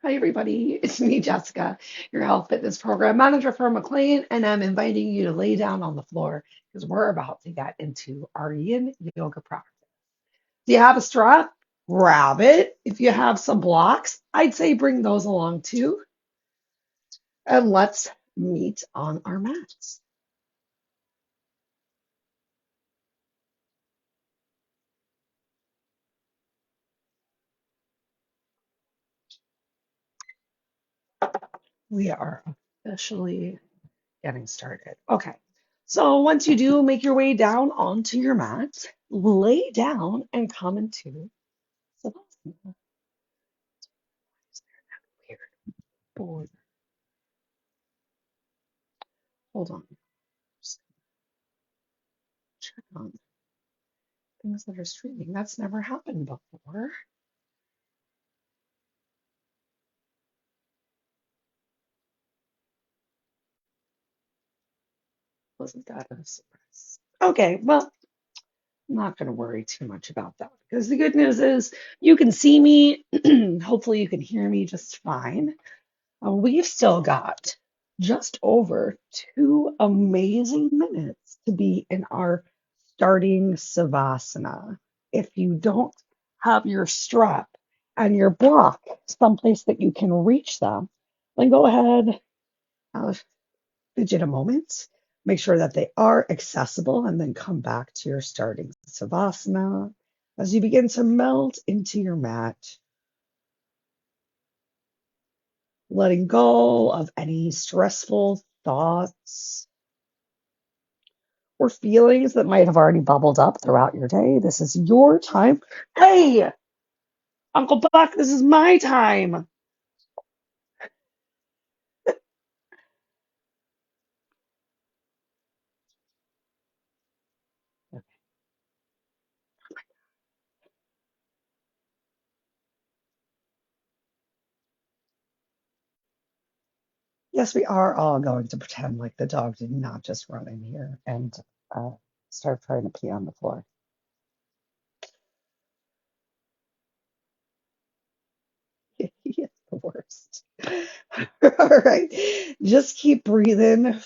Hi, everybody. It's me, Jessica, your health fitness program manager for McLean, and I'm inviting you to lay down on the floor because we're about to get into our Yin Yoga practice. Do you have a strap? Grab it. If you have some blocks, I'd say bring those along too. And let's meet on our mats. We are officially getting started. Okay. So once you do make your way down onto your mat, lay down and come into Savasana. Weird. Board. Hold on. Just check on things that are streaming. That's never happened before. Wasn't that a surprise? Okay, well, I'm not going to worry too much about that because the good news is you can see me. Hopefully, you can hear me just fine. We've still got just over 2 amazing minutes to be in our starting Savasana. If you don't have your strap and your block someplace that you can reach them, then go ahead, fidget a moment, make sure that they are accessible, and then come back to your starting Savasana as you begin to melt into your mat, letting go of any stressful thoughts or feelings that might have already bubbled up throughout your day. This is your time. Hey, Uncle Buck, this is my time. Yes, we are all going to pretend like the dog did not just run in here and uh, start trying to pee on the floor. He is the worst. All right, just keep breathing.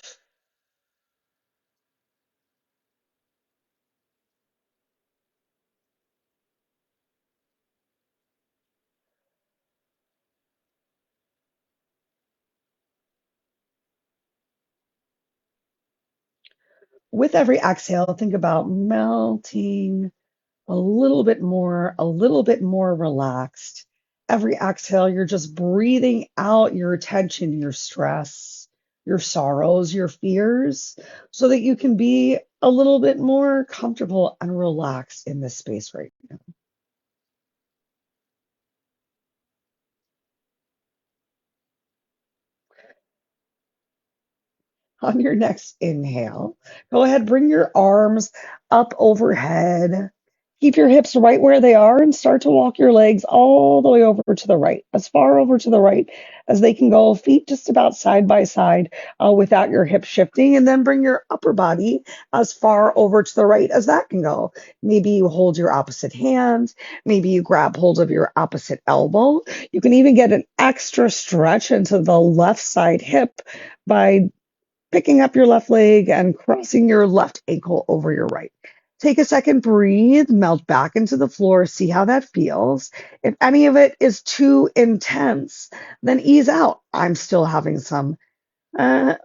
With every exhale, think about melting a little bit more relaxed. Every exhale, you're just breathing out your tension, your stress, your sorrows, your fears, so that you can be a little bit more comfortable and relaxed in this space right now. On your next inhale, go ahead, bring your arms up overhead. Keep your hips right where they are and start to walk your legs all the way over to the right, as far over to the right as they can go, feet just about side by side without your hips shifting. And then bring your upper body as far over to the right as that can go. Maybe you hold your opposite hand. Maybe you grab hold of your opposite elbow. You can even get an extra stretch into the left side hip by picking up your left leg and crossing your left ankle over your right. Take a second, breathe, melt back into the floor, see how that feels. If any of it is too intense, then ease out. I'm still having some uh,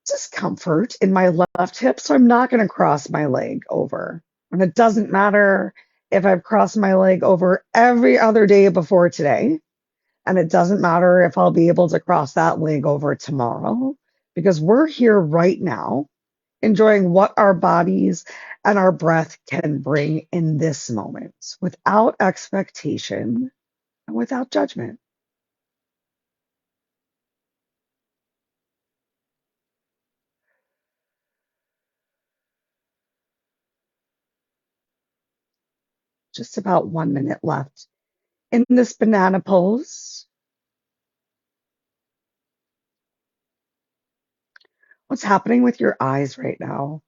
discomfort in my left hip, so I'm not going to cross my leg over. And it doesn't matter if I've crossed my leg over every other day before today. And it doesn't matter if I'll be able to cross that leg over tomorrow because we're here right now enjoying what our bodies and our breath can bring in this moment without expectation and without judgment. Just about 1 minute left in this banana pose. What's happening with your eyes right now?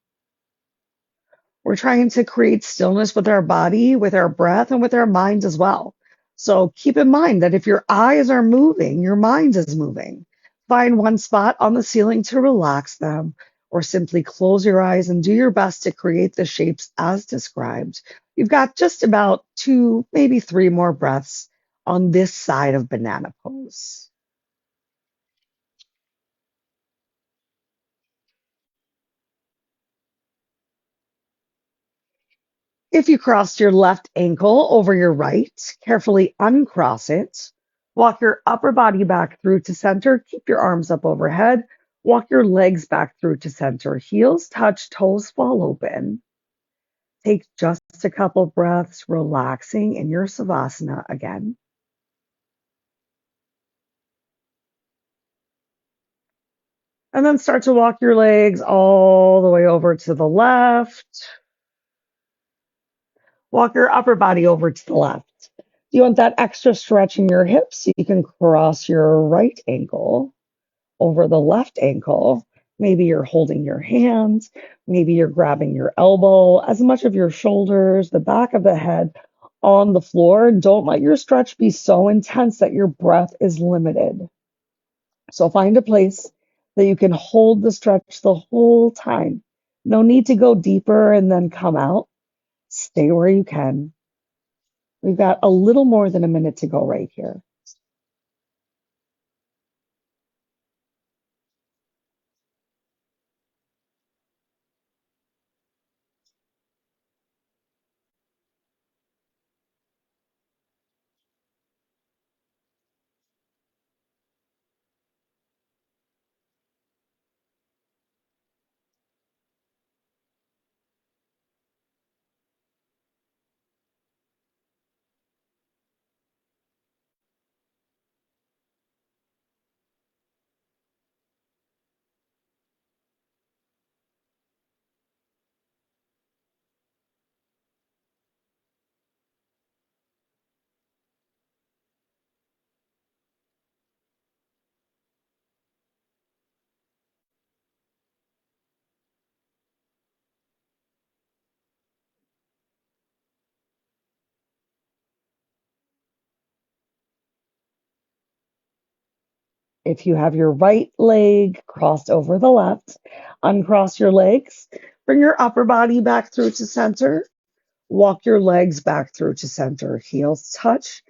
We're trying to create stillness with our body, with our breath, and with our mind as well. So keep in mind that if your eyes are moving, your mind is moving. Find one spot on the ceiling to relax them, or simply close your eyes and do your best to create the shapes as described. You've got just about two, maybe three more breaths on this side of banana pose. If you crossed your left ankle over your right, carefully uncross it. Walk your upper body back through to center. Keep your arms up overhead. Walk your legs back through to center. Heels touch, toes fall open. Take just a couple breaths, relaxing in your savasana again. And then start to walk your legs all the way over to the left. Walk your upper body over to the left. Do you want that extra stretch in your hips? You can cross your right ankle over the left ankle. Maybe you're holding your hands. Maybe you're grabbing your elbow, as much of your shoulders, the back of the head on the floor. Don't let your stretch be so intense that your breath is limited. So find a place that you can hold the stretch the whole time. No need to go deeper and then come out. Stay where you can. We've got a little more than a minute to go right here. If you have your right leg crossed over the left, uncross your legs, bring your upper body back through to center, walk your legs back through to center, heels touch,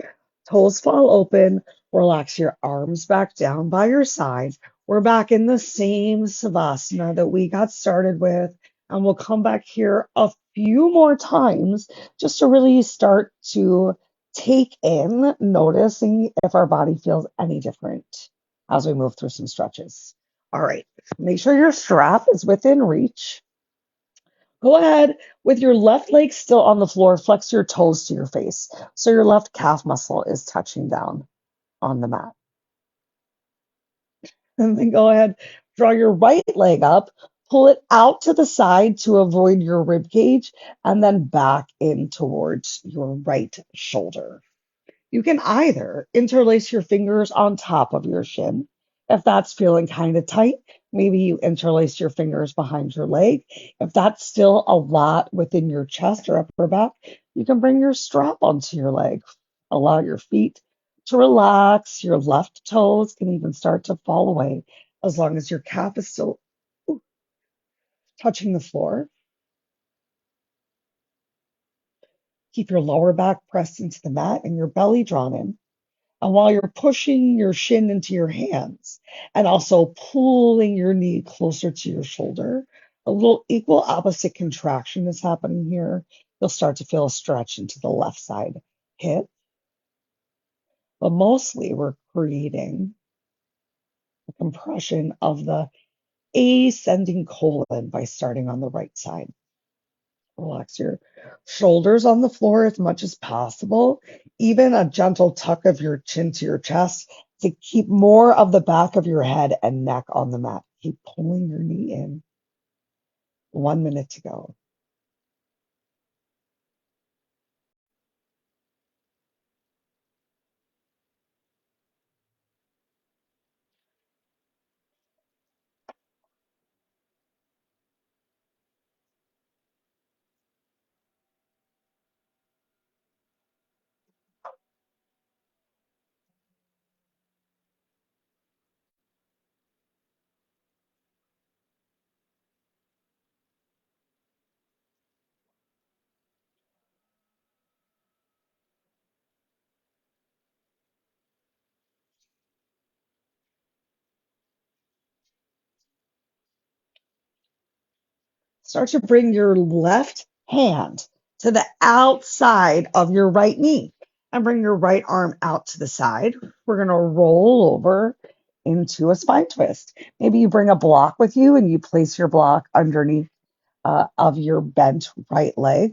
toes fall open, relax your arms back down by your side. We're back in the same savasana that we got started with, and we'll come back here a few more times just to really start to take in, noticing if our body feels any different as we move through some stretches. All right, make sure your strap is within reach. Go ahead with your left leg still on the floor, flex your toes to your face. So your left calf muscle is touching down on the mat. And then go ahead, draw your right leg up, pull it out to the side to avoid your rib cage, and then back in towards your right shoulder. You can either interlace your fingers on top of your shin. If that's feeling kind of tight, maybe you interlace your fingers behind your leg. If that's still a lot within your chest or upper back, you can bring your strap onto your leg. Allow your feet to relax. Your left toes can even start to fall away as long as your calf is still touching the floor. Keep your lower back pressed into the mat and your belly drawn in. And while you're pushing your shin into your hands and also pulling your knee closer to your shoulder, a little equal opposite contraction is happening here. You'll start to feel a stretch into the left side hip, but mostly we're creating a compression of the ascending colon by starting on the right side. Relax your shoulders on the floor as much as possible. Even a gentle tuck of your chin to your chest to keep more of the back of your head and neck on the mat. Keep pulling your knee in. 1 minute to go. Start to bring your left hand to the outside of your right knee and bring your right arm out to the side. We're going to roll over into a spine twist. Maybe you bring a block with you and you place your block underneath of your bent right leg.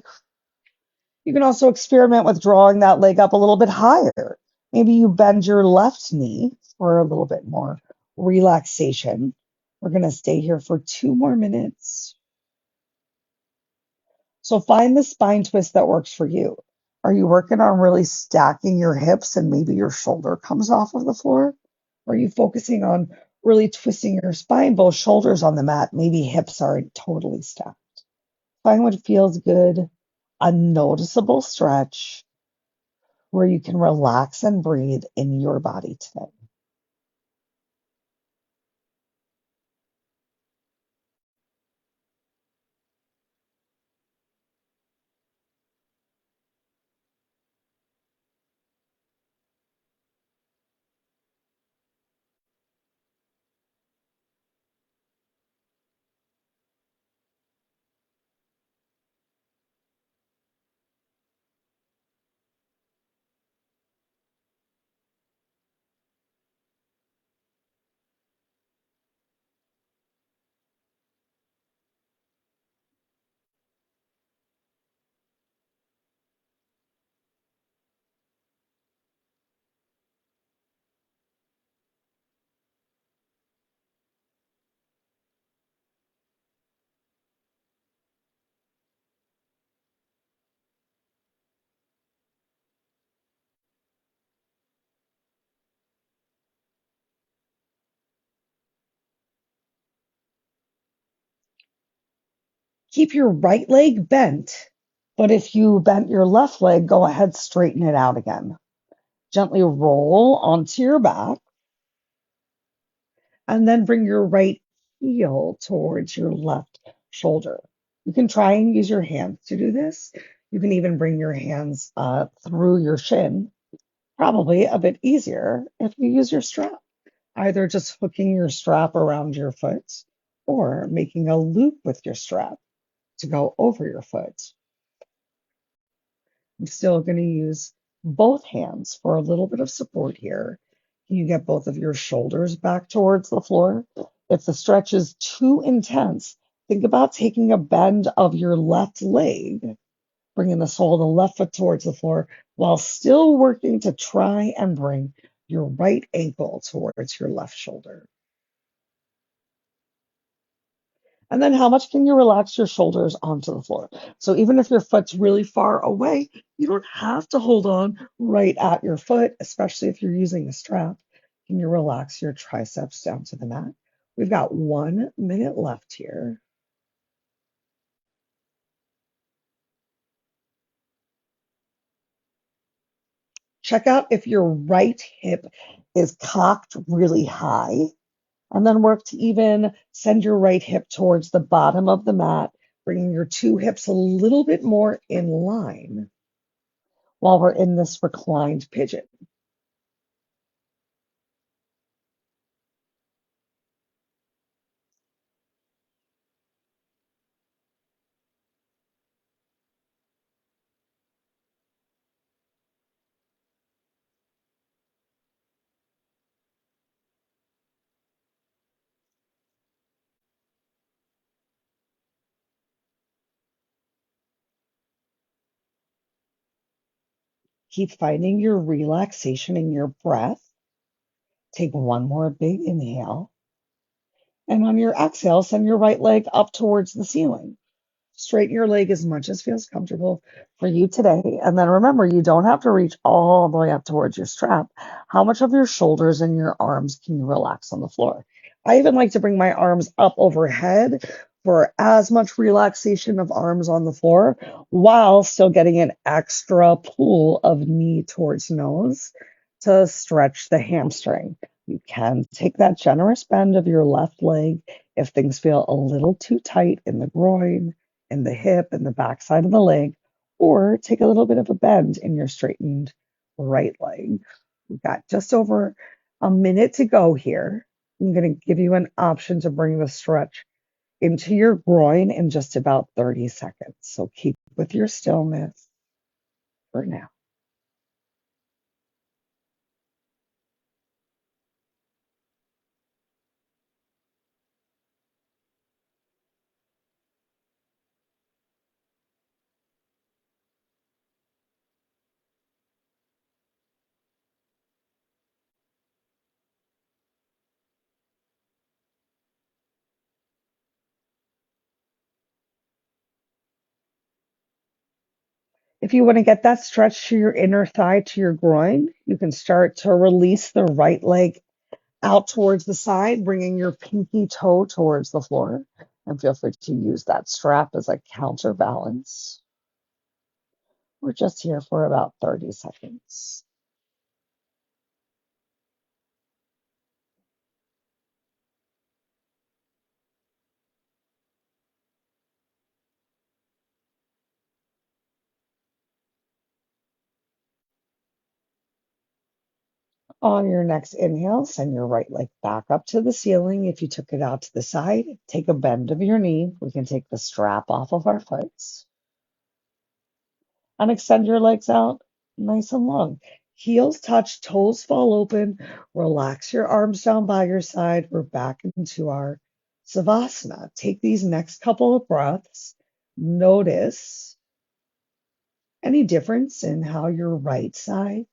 You can also experiment with drawing that leg up a little bit higher. Maybe you bend your left knee for a little bit more relaxation. We're going to stay here for 2 more minutes. So find the spine twist that works for you. Are you working on really stacking your hips and maybe your shoulder comes off of the floor? Or are you focusing on really twisting your spine, both shoulders on the mat? Maybe hips aren't totally stacked. Find what feels good, a noticeable stretch where you can relax and breathe in your body today. Keep your right leg bent, but if you bent your left leg, go ahead, straighten it out again. Gently roll onto your back and then bring your right heel towards your left shoulder. You can try and use your hands to do this. You can even bring your hands through your shin, probably a bit easier if you use your strap, either just hooking your strap around your foot or making a loop with your strap to go over your foot. I'm still going to use both hands for a little bit of support here. Can you get both of your shoulders back towards the floor? If the stretch is too intense, think about taking a bend of your left leg, bringing the sole of the left foot towards the floor while still working to try and bring your right ankle towards your left shoulder. And then how much can you relax your shoulders onto the floor? So even if your foot's really far away, you don't have to hold on right at your foot, especially if you're using a strap. Can you relax your triceps down to the mat? We've got 1 minute left here. Check out if your right hip is cocked really high, and then work to even send your right hip towards the bottom of the mat, bringing your two hips a little bit more in line while we're in this reclined pigeon. Keep finding your relaxation in your breath. Take one more big inhale. And on your exhale, send your right leg up towards the ceiling. Straighten your leg as much as feels comfortable for you today. And then remember, you don't have to reach all the way up towards your strap. How much of your shoulders and your arms can you relax on the floor? I even like to bring my arms up overhead for as much relaxation of arms on the floor while still getting an extra pull of knee towards nose to stretch the hamstring. You can take that generous bend of your left leg if things feel a little too tight in the groin, in the hip, and the back side of the leg, or take a little bit of a bend in your straightened right leg. We've got just over a minute to go here. I'm going to give you an option to bring the stretch into your groin in just about 30 seconds. So keep with your stillness for now. If you want to get that stretch to your inner thigh, to your groin, you can start to release the right leg out towards the side, bringing your pinky toe towards the floor. And feel free to use that strap as a counterbalance. We're just here for about 30 seconds. On your next inhale, send your right leg back up to the ceiling. If you took it out to the side, take a bend of your knee. We can take the strap off of our foot and extend your legs out nice and long. Heels touch, toes fall open. Relax your arms down by your side. We're back into our Savasana. Take these next couple of breaths. Notice any difference in how your right side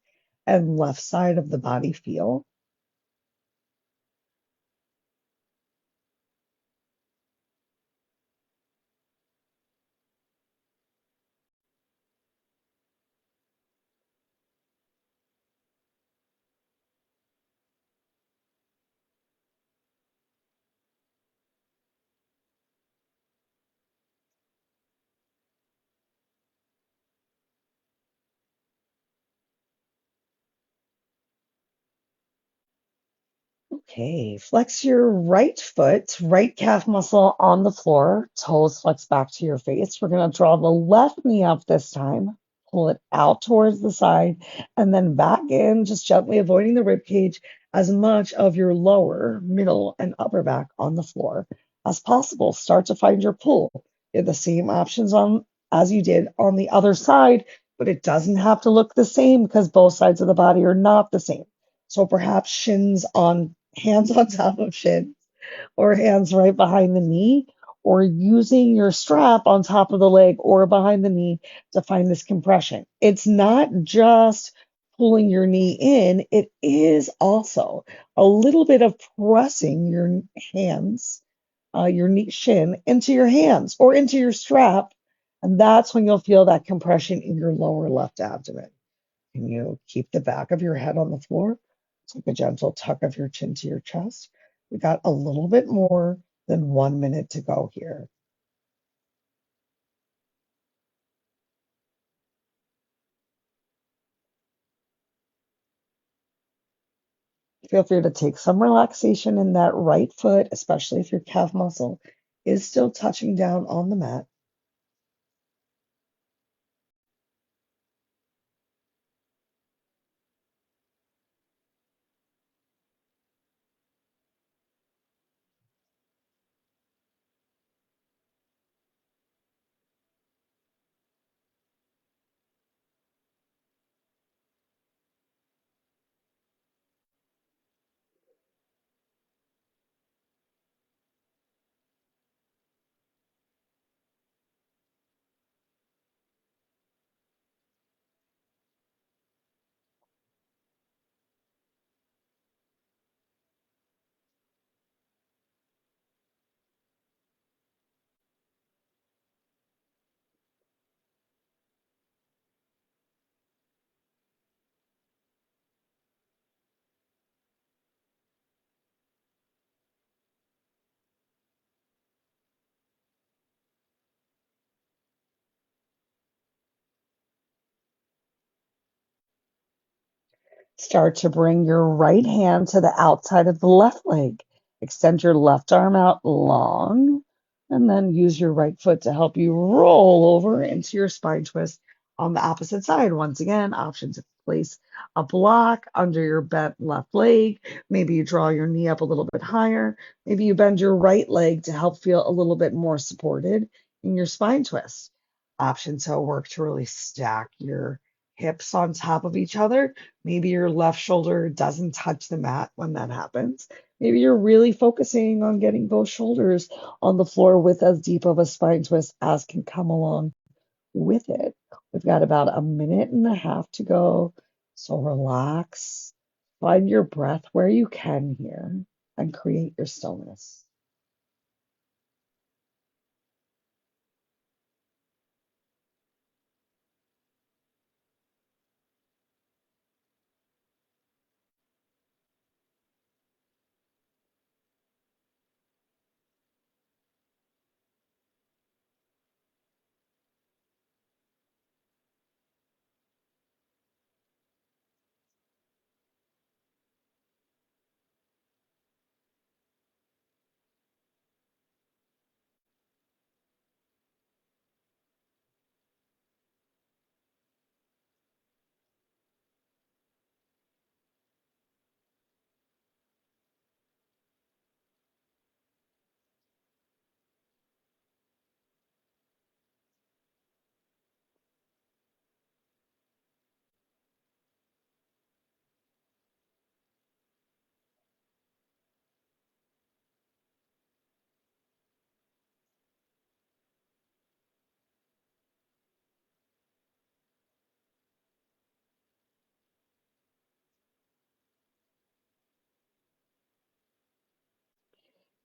and left side of the body feel. Okay, flex your right foot, right calf muscle on the floor, toes flex back to your face. We're going to draw the left knee up this time, pull it out towards the side, and then back in, just gently avoiding the rib cage, as much of your lower, middle, and upper back on the floor as possible. Start to find your pull. You have the same options on as you did on the other side, but it doesn't have to look the same because both sides of the body are not the same. So perhaps shins on hands on top of shins or hands right behind the knee, or using your strap on top of the leg or behind the knee to find this compression. It's not just pulling your knee in, it is also a little bit of pressing your hands, your knee shin into your hands or into your strap. And that's when you'll feel that compression in your lower left abdomen. Can you keep the back of your head on the floor? Take a gentle tuck of your chin to your chest. We got a little bit more than 1 minute to go here. Feel free to take some relaxation in that right foot, especially if your calf muscle is still touching down on the mat. Start to bring your right hand to the outside of the left leg. Extend your left arm out long, and then use your right foot to help you roll over into your spine twist on the opposite side. Once again, options place a block under your bent left leg. Maybe you draw your knee up a little bit higher. Maybe you bend your right leg to help feel a little bit more supported in your spine twist. Options to work to really stack your hips on top of each other. Maybe your left shoulder doesn't touch the mat when that happens. Maybe you're really focusing on getting both shoulders on the floor with as deep of a spine twist as can come along with it. We've got about a minute and a half to go. So relax, find your breath where you can here, and create your stillness.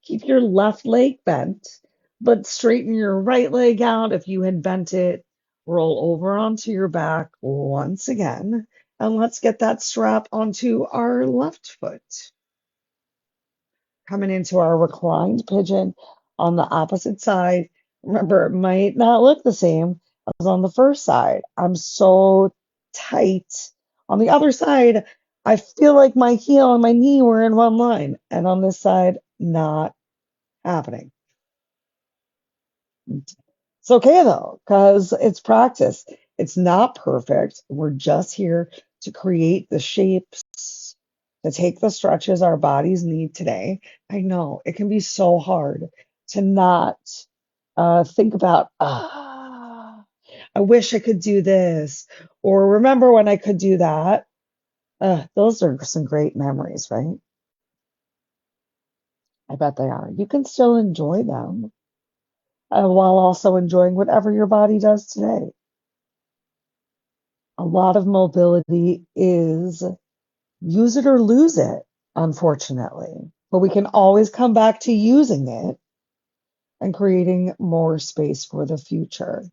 Keep your left leg bent, but straighten your right leg out if you had bent it. Roll over onto your back once again, and let's get that strap onto our left foot. Coming into our reclined pigeon on the opposite side. Remember, it might not look the same as on the first side. I'm so tight. On the other side, I feel like my heel and my knee were in one line, and on this side, not happening. It's okay though, because it's practice. It's not perfect. We're just here to create the shapes, to take the stretches our bodies need today. I know it can be so hard to not think about, I wish I could do this, or remember when I could do that. Those are some great memories, right? I bet they are. You can still enjoy them while also enjoying whatever your body does today. A lot of mobility is use it or lose it, unfortunately. But we can always come back to using it and creating more space for the future.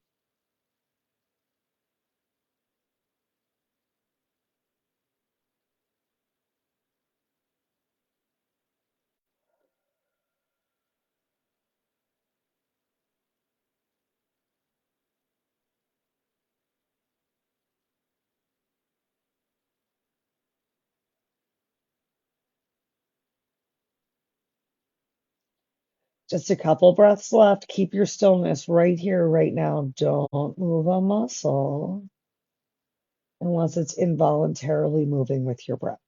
Just a couple breaths left. Keep your stillness right here, right now. Don't move a muscle unless it's involuntarily moving with your breath.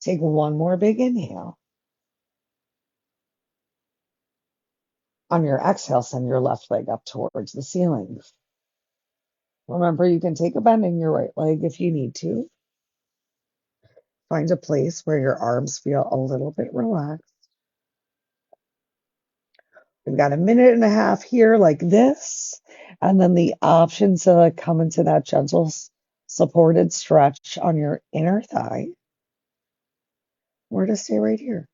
Take one more big inhale. On your exhale, send your left leg up towards the ceiling. Remember, you can take a bend in your right leg if you need to. Find a place where your arms feel a little bit relaxed. We've got a minute and a half here, like this, and then the option to come into that gentle supported stretch on your inner thigh, or to stay right here.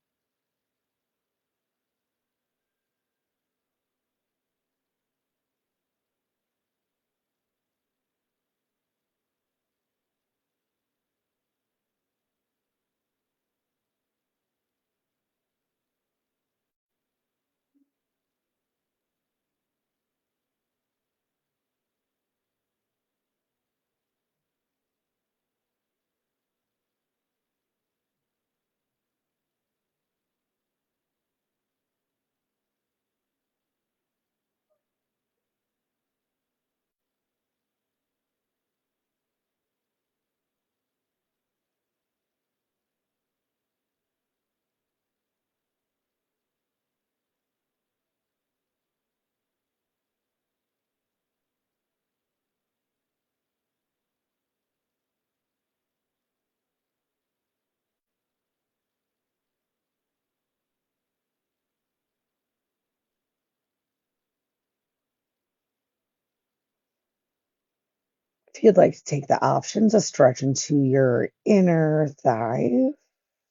If you'd like to take the option to stretch into your inner thigh,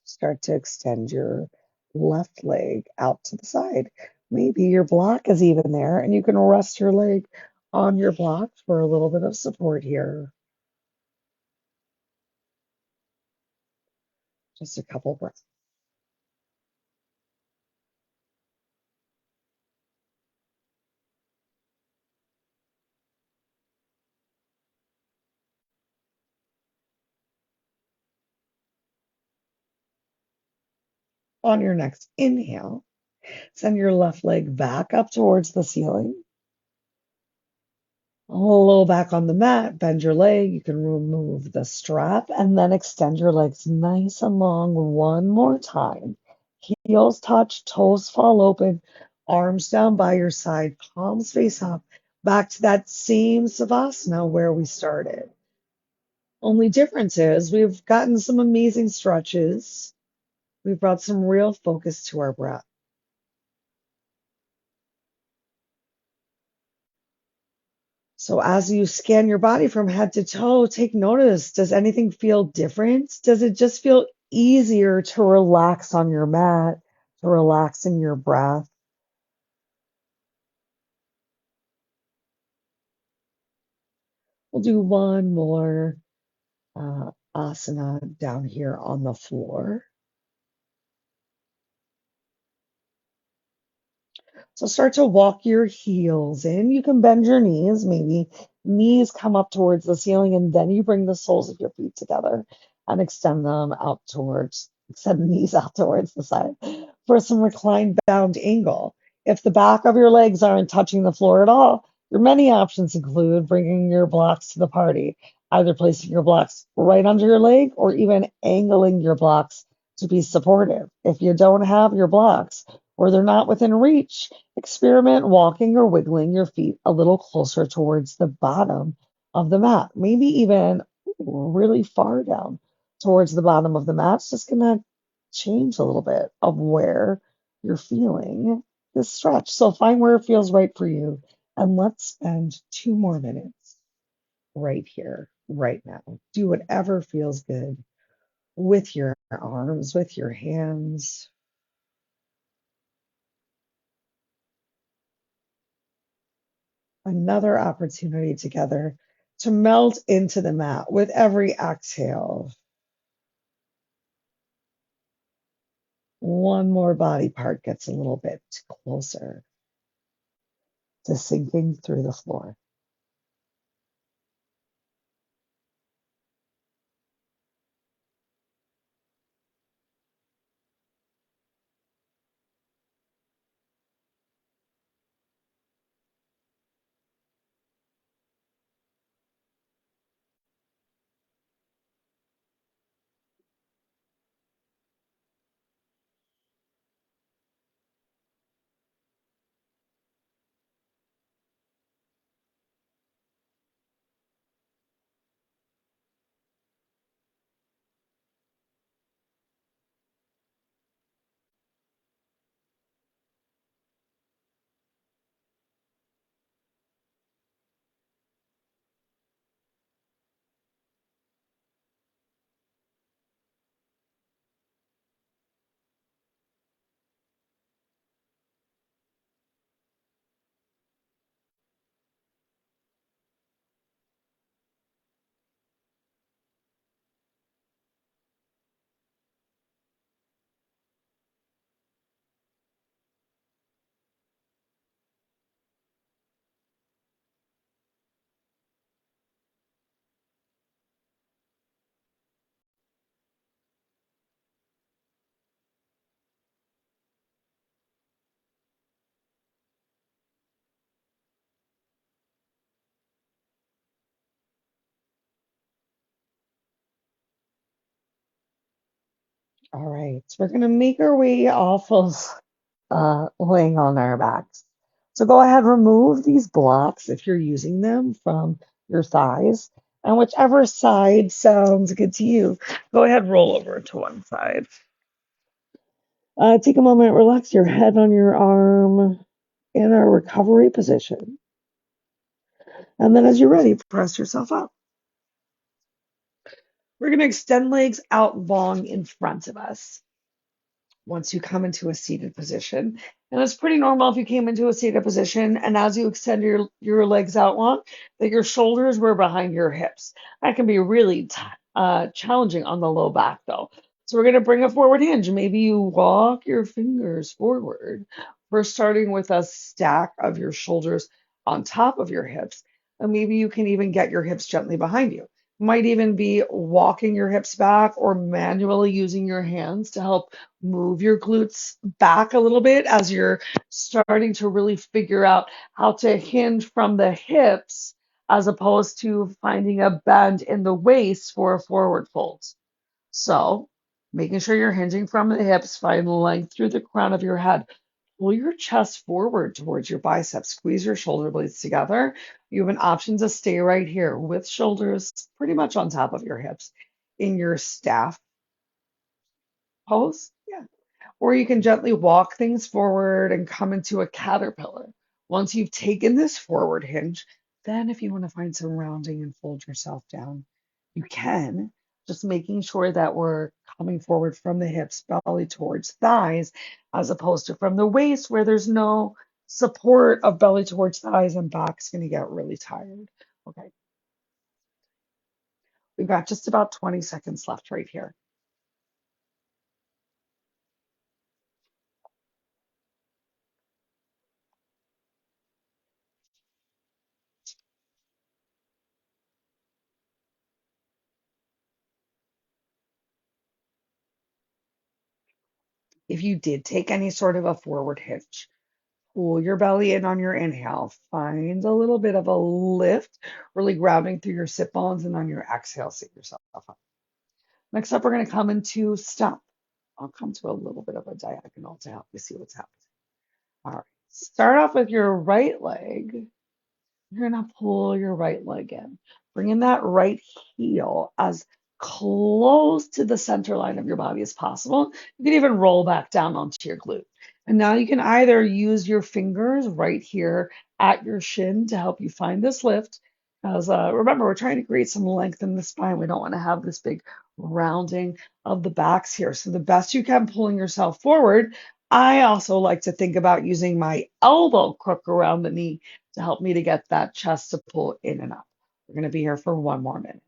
start to extend your left leg out to the side. Maybe your block is even there and you can rest your leg on your block for a little bit of support here. Just a couple breaths. On your next inhale, send your left leg back up towards the ceiling. A little back on the mat, bend your leg. You can remove the strap and then extend your legs nice and long one more time. Heels touch, toes fall open, arms down by your side, palms face up, back to that same savasana where we started. Only difference is we've gotten some amazing stretches. We've brought some real focus to our breath. So as you scan your body from head to toe, take notice. Does anything feel different? Does it just feel easier to relax on your mat, to relax in your breath? We'll do one more asana down here on the floor. So start to walk your heels in. You can bend your knees, maybe knees come up towards the ceiling, and then you bring the soles of your feet together and extend the knees out towards the side for some reclined bound angle. If the back of your legs aren't touching the floor at all, your many options include bringing your blocks to the party, either placing your blocks right under your leg or even angling your blocks to be supportive. If you don't have your blocks or they're not within reach, experiment walking or wiggling your feet a little closer towards the bottom of the mat, maybe even really far down towards the bottom of the mat. It's just going to change a little bit of where you're feeling this stretch. So find where it feels right for you. And let's spend 2 more minutes right here, right now. Do whatever feels good with your arms, with your hands. Another opportunity together to melt into the mat with every exhale. One more body part gets a little bit closer to sinking through the floor. All right, we're going to make our way off of laying on our backs. So go ahead, remove these blocks if you're using them from your thighs. And whichever side sounds good to you, go ahead, roll over to one side. Take a moment, relax your head on your arm in a recovery position. And then as you're ready, press yourself up. We're going to extend legs out long in front of us once you come into a seated position. And it's pretty normal if you came into a seated position and as you extend your legs out long, that your shoulders were behind your hips. That can be really challenging on the low back though. So we're going to bring a forward hinge. Maybe you walk your fingers forward. We're starting with a stack of your shoulders on top of your hips. And maybe you can even get your hips gently behind you. Might even be walking your hips back or manually using your hands to help move your glutes back a little bit as you're starting to really figure out how to hinge from the hips as opposed to finding a bend in the waist for a forward fold. So, making sure you're hinging from the hips, find length through the crown of your head. Pull your chest forward towards your biceps. Squeeze your shoulder blades together. You have an option to stay right here with shoulders pretty much on top of your hips in your staff pose. Yeah. Or you can gently walk things forward and come into a caterpillar. Once you've taken this forward hinge, then if you want to find some rounding and fold yourself down, you can. Just making sure that we're coming forward from the hips, belly towards thighs, as opposed to from the waist where there's no support of belly towards thighs and back's going to get really tired. Okay, we've got just about 20 seconds left right here. If you did take any sort of a forward hinge, pull your belly in on your inhale. Find a little bit of a lift, really grounding through your sit bones, and on your exhale, sit yourself up. Next up, we're going to come into stomp. I'll come to a little bit of a diagonal to help you see what's happening. All right. Start off with your right leg. You're going to pull your right leg in. Bring in that right heel as close to the center line of your body as possible. You can even roll back down onto your glute. And now you can either use your fingers right here at your shin to help you find this lift. Because remember, we're trying to create some length in the spine. We don't want to have this big rounding of the backs here. So the best you can pulling yourself forward. I also like to think about using my elbow crook around the knee to help me to get that chest to pull in and up. We're going to be here for one more minute.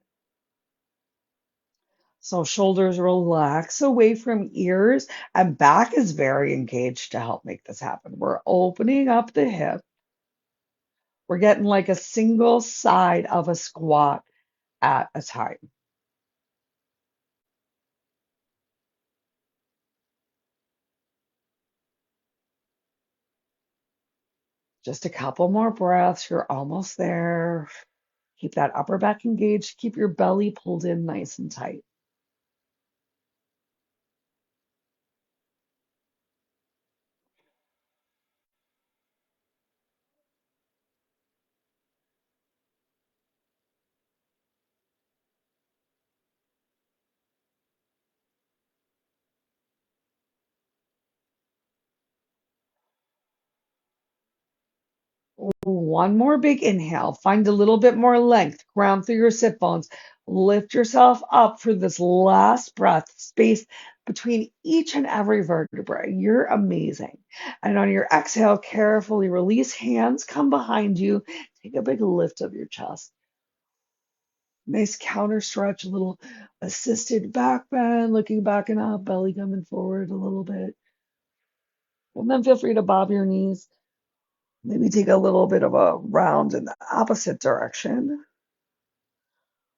So shoulders relax away from ears and back is very engaged to help make this happen. We're opening up the hip. We're getting like a single side of a squat at a time. Just a couple more breaths. You're almost there. Keep that upper back engaged. Keep your belly pulled in nice and tight. One more big inhale. Find a little bit more length. Ground through your sit bones. Lift yourself up for this last breath, space between each and every vertebrae. You're amazing. And on your exhale, carefully release hands, come behind you. Take a big lift of your chest. Nice counter stretch, a little assisted back bend, looking back and up, belly coming forward a little bit. And then feel free to bob your knees. Maybe take a little bit of a round in the opposite direction.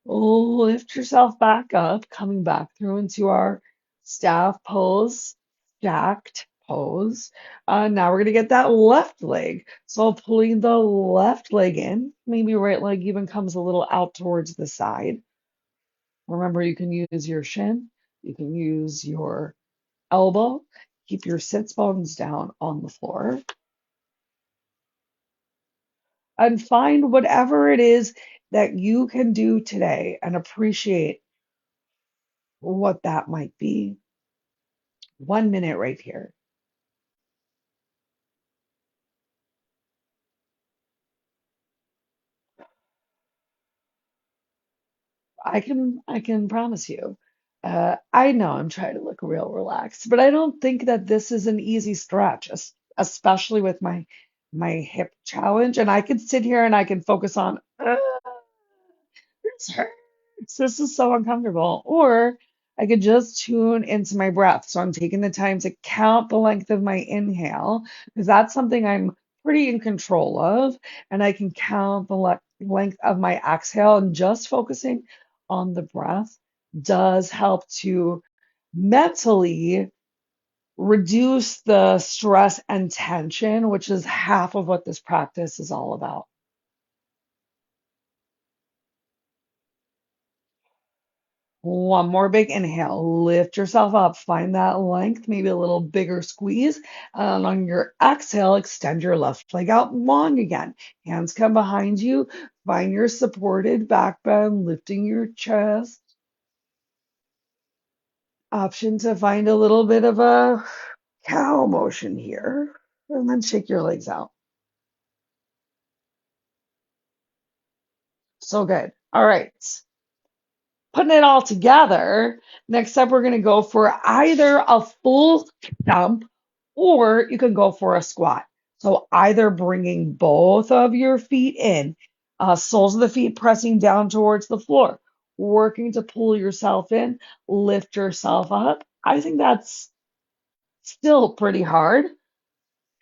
Lift yourself back up, coming back through into our staff pose, stacked pose. Now we're going to get that left leg. So pulling the left leg in, maybe right leg even comes a little out towards the side. Remember, you can use your shin, you can use your elbow, keep your sits bones down on the floor. And find whatever it is that you can do today and appreciate what that might be. 1 minute right here. I can promise you. I know I'm trying to look real relaxed, but I don't think that this is an easy stretch, especially with my hip challenge. And I can sit here and I can focus on this hurts. This is so uncomfortable. Or I could just tune into my breath. So I'm taking the time to count the length of my inhale because that's something I'm pretty in control of. And I can count the length of my exhale, and just focusing on the breath does help to mentally reduce the stress and tension, which is half of what this practice is all about. One more big inhale. Lift yourself up. Find that length, maybe a little bigger squeeze. And on your exhale, extend your left leg out long again. Hands come behind you. Find your supported back bend, lifting your chest. Option to find a little bit of a cow motion here. And then shake your legs out. So good. All right. Putting it all together, next up, we're going to go for either a full stump or you can go for a squat. So either bringing both of your feet in, soles of the feet pressing down towards the floor, working to pull yourself in, lift yourself up. I think that's still pretty hard.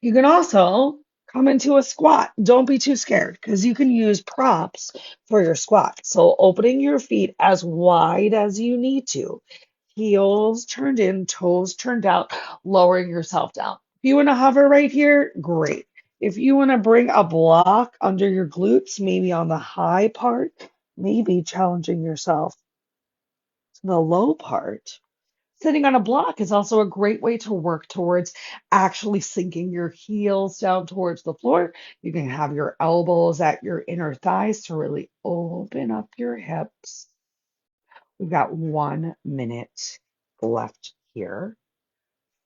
You can also come into a squat. Don't be too scared because you can use props for your squat. So opening your feet as wide as you need to, heels turned in, toes turned out, lowering yourself down. If you want to hover right here, great. If you want to bring a block under your glutes, maybe on the high part, maybe challenging yourself to the low part. Sitting on a block is also a great way to work towards actually sinking your heels down towards the floor. You can have your elbows at your inner thighs to really open up your hips. We've got 1 minute left here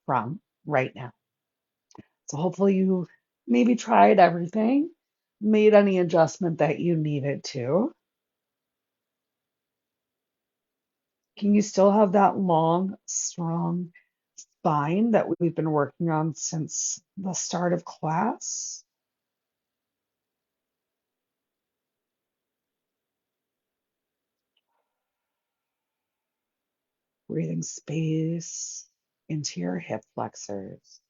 from right now. So hopefully you maybe tried everything, made any adjustment that you needed to. Can you still have that long, strong spine that we've been working on since the start of class? Breathing space into your hip flexors.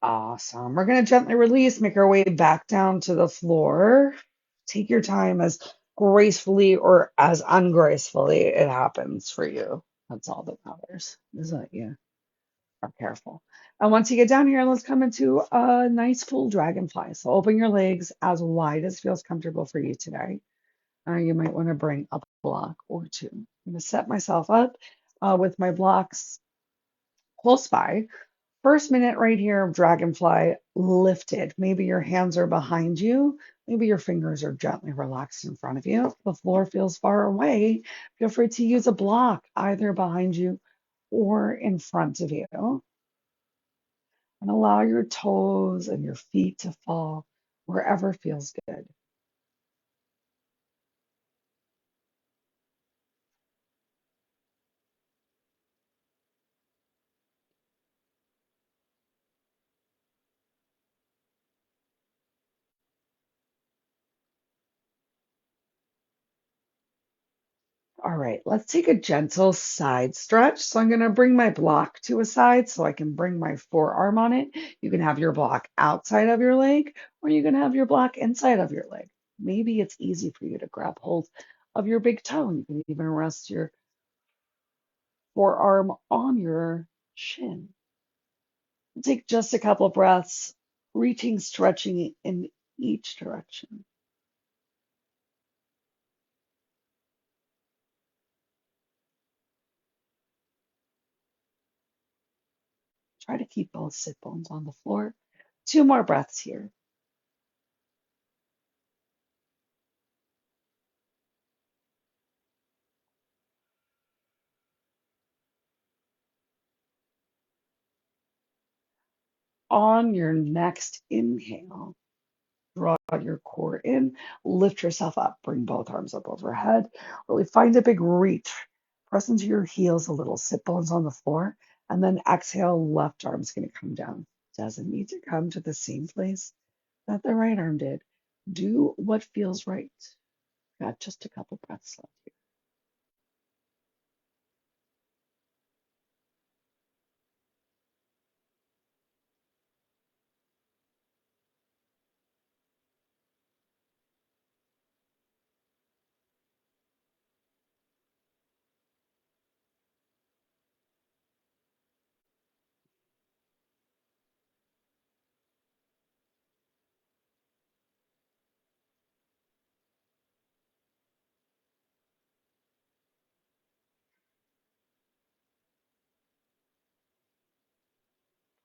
Awesome. We're going to gently release, make our way back down to the floor. Take your time as gracefully or as ungracefully it happens for you. That's all that matters, is that you are careful. And once you get down here, let's come into a nice full dragonfly. So open your legs as wide as feels comfortable for you today. You might want to bring a block or two. I'm going to set myself up with my blocks close by. First minute right here of dragonfly lifted. Maybe your hands are behind you. Maybe your fingers are gently relaxed in front of you. If the floor feels far away, feel free to use a block either behind you or in front of you. And allow your toes and your feet to fall wherever feels good. All right, let's take a gentle side stretch. So I'm going to bring my block to a side so I can bring my forearm on it. You can have your block outside of your leg, or you can have your block inside of your leg. Maybe it's easy for you to grab hold of your big toe. You can even rest your forearm on your shin. Take just a couple breaths, reaching, stretching in each direction. Try to keep both sit bones on the floor. Two more breaths here. On your next inhale, draw your core in, lift yourself up, bring both arms up overhead. Really find a big reach. Press into your heels a little, sit bones on the floor, and then exhale, left arm's going to come down. Doesn't need to come to the same place that the right arm did. Do what feels right. Got just a couple breaths left here.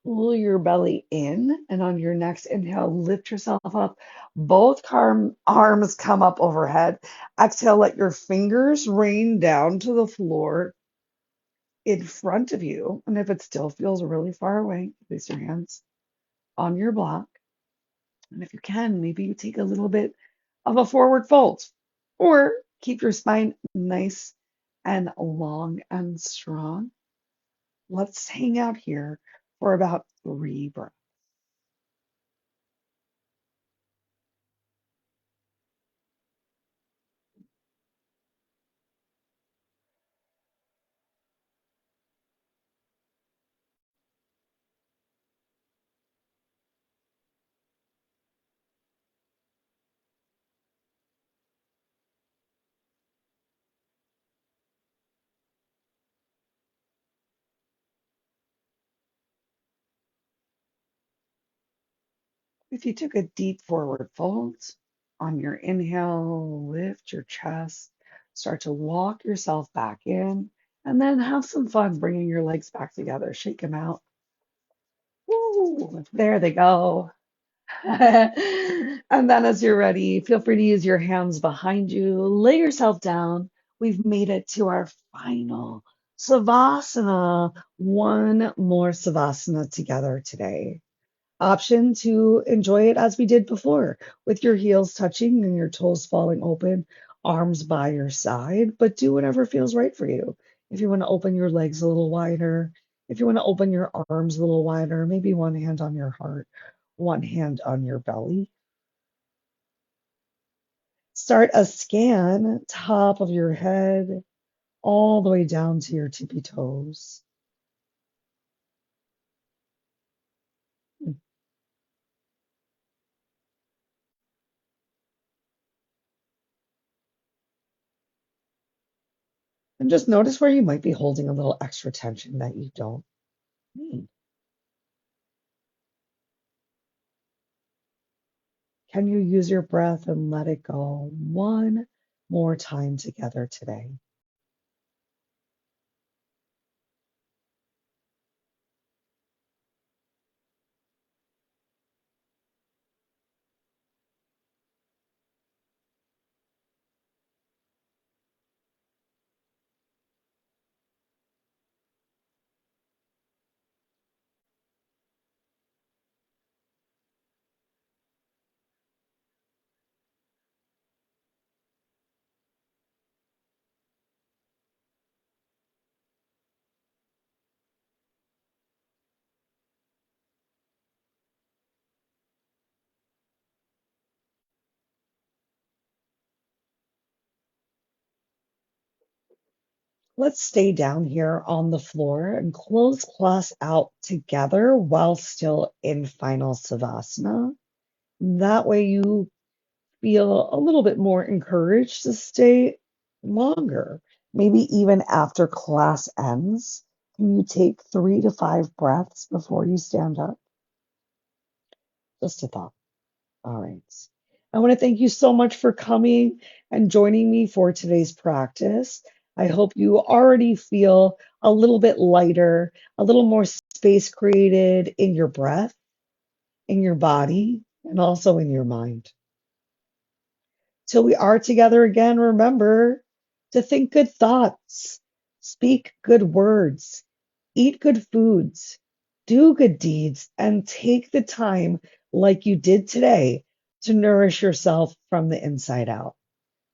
Pull your belly in, and on your next inhale, lift yourself up. Both arms come up overhead. Exhale, let your fingers rain down to the floor in front of you. And if it still feels really far away, place your hands on your block. And if you can, maybe you take a little bit of a forward fold or keep your spine nice and long and strong. Let's hang out here for about 3 breaths. If you took a deep forward fold on your inhale, lift your chest, start to walk yourself back in, and then have some fun bringing your legs back together. Shake them out. Woo, there they go. And then, as you're ready, feel free to use your hands behind you. Lay yourself down. We've made it to our final Savasana. One more Savasana together today. Option to enjoy it as we did before, with your heels touching and your toes falling open, arms by your side, but do whatever feels right for you. If you want to open your legs a little wider, if you want to open your arms a little wider, maybe one hand on your heart, one hand on your belly. Start a scan, top of your head, all the way down to your tippy toes. And just notice where you might be holding a little extra tension that you don't need. Can you use your breath and let it go one more time together today? Let's stay down here on the floor and close class out together while still in final Savasana. That way you feel a little bit more encouraged to stay longer. Maybe even after class ends, can you take 3 to 5 breaths before you stand up? Just a thought. All right. I want to thank you so much for coming and joining me for today's practice. I hope you already feel a little bit lighter, a little more space created in your breath, in your body, and also in your mind. Till we are together again, remember to think good thoughts, speak good words, eat good foods, do good deeds, and take the time, like you did today, to nourish yourself from the inside out.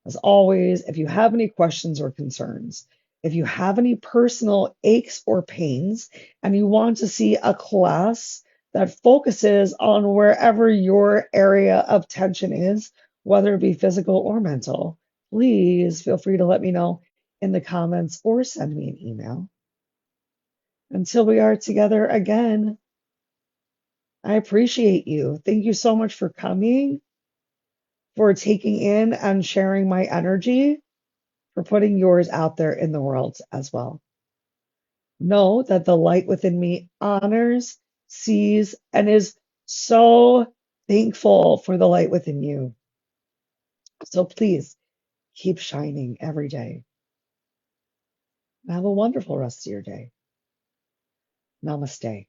As always, if you have any questions or concerns, if you have any personal aches or pains, and you want to see a class that focuses on wherever your area of tension is, whether it be physical or mental, please feel free to let me know in the comments or send me an email. Until we are together again, I appreciate you. Thank you so much for coming, for taking in and sharing my energy, for putting yours out there in the world as well. Know that the light within me honors, sees, and is so thankful for the light within you. So please keep shining every day. Have a wonderful rest of your day. Namaste.